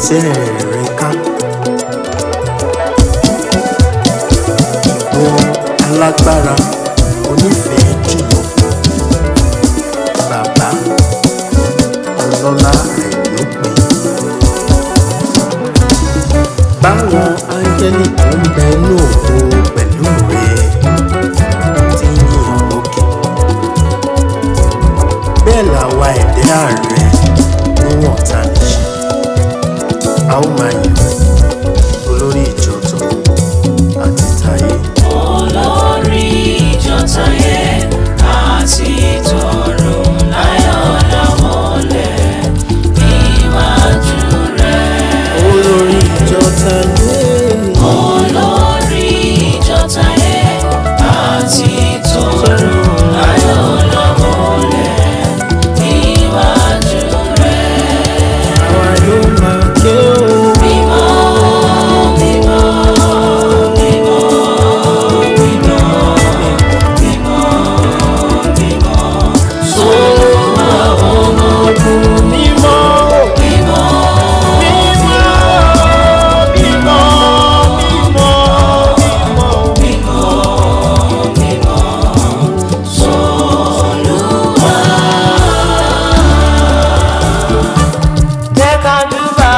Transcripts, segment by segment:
ìtẹ́ rẹ̀ ká. Ìwọ alágbára onífẹ̀ẹ́ jùlọ, bàbá ọlọ́lá àìlópin. Báwọn áńgẹ́lì tó ń bẹ ní ògo pẹ̀lú rẹ̀ ti yìn lókè, bẹ́ẹ̀ làwa ẹ̀dá rẹ̀ níwọ̀n ta lè ṣe. A ó máa yìn olórí ìjọ tọ̀run àti tayé. Olórí ìjọ tayé àti tọ̀run láyọ̀ láwọlẹ̀ níwájú rẹ̀. Olórí ìjọ tayé. Olórí ìjọ tayé àti tọ̀run láyọ̀ láwọlẹ̀ níwájú rẹ̀. Àwa yóò máa ké o. Mímọ́, mímọ́, mímọ́, mímọ́, mímọ́, mímọ́, Olúwa àwọn ọmọ ogun. Mímọ́, Mímọ́, mímọ́, mímọ́, mímọ́, mímọ́. mímọ́, mímọ́, Olúwa. Jẹ́ ká júbà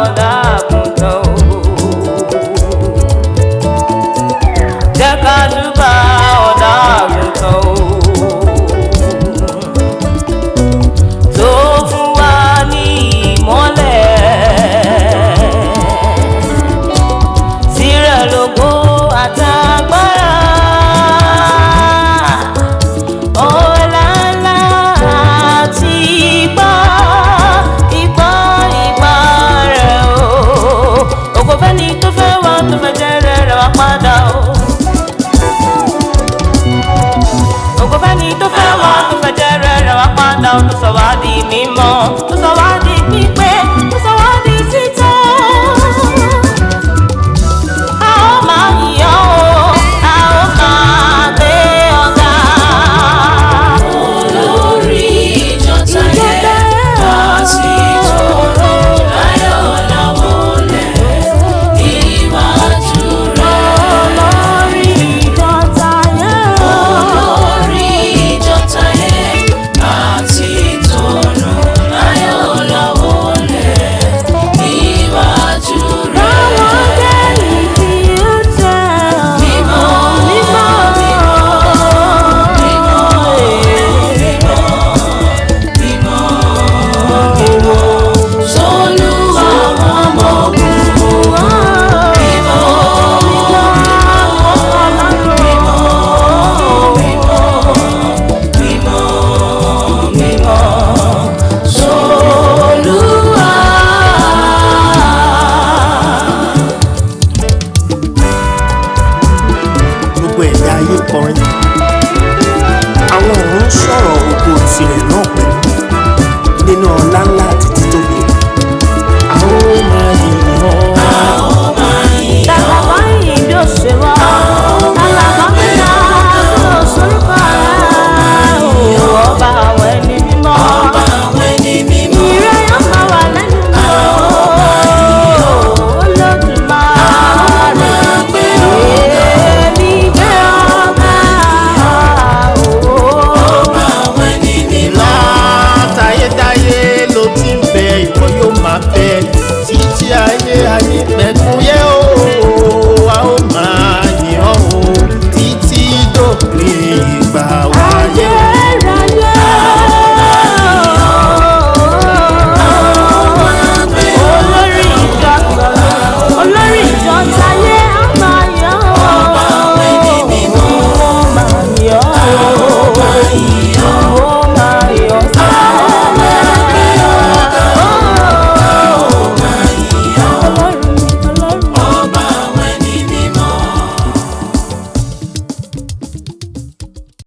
ọ̀dà àgùntàn o. Jẹ́ ká júbà ọ̀dà àgùntàn o. Tó fún wa ní ìmọ́lẹ̀. Tirẹ̀ lógo àtàgbára. Ọlá ńlá àti ipá rẹ̀ o. Ògo fẹ́ni tó fẹ́ wá tó fẹ́ jẹ́rẹ̀ rẹ̀ wá padà o. Ògo fẹ́ni tó fẹ́ wá tó fẹ́ jẹ́rẹ̀ rẹ̀ wá padà o. Tó sọ wá di mímọ́, tó sọ wá di pípé, tó sọ wá di títọ́. A ó máa yìn ọ́ o, a ó máa gbé ọ̀gá. Olórí ìjọ tayé àti tọ̀run láyọ̀ láwọlẹ̀ níwájú rẹ̀. Olórí ìjọ tayé. Olórí ìjọ tayé àti tọ̀run láyọ̀ láwọlẹ̀ níwájú rẹ̀. Mímọ́, mímọ́, mímọ́, mímọ́, mímọ́, mímọ́, Olúwa àwọn ọmọ ogun. Mímọ́, mímọ́, mímọ́, Olúwa. Gbogbo ẹ̀dá ayé kọrin, àwọn ọ̀run sọ̀rọ̀ ògo tirẹ̀ náà pẹ̀lú nínú ọlá ńlá àti títóbi rẹ̀. A ó máa yìn ọ́. Tàlàbà yìí bí ó ṣe wá, tàlàbà mímọ́ bí ó sorúkọ rẹ̀. Ọba àwọn ẹni mímọ́, ìrẹ́ yóò máa wà lẹ́nu mi o. Olódùmarè, èmi gbé ọba o. Látayédáyé ló ti ń bẹ, ìwọ yóò máa bẹ títí ayé ayé pẹ̀lú.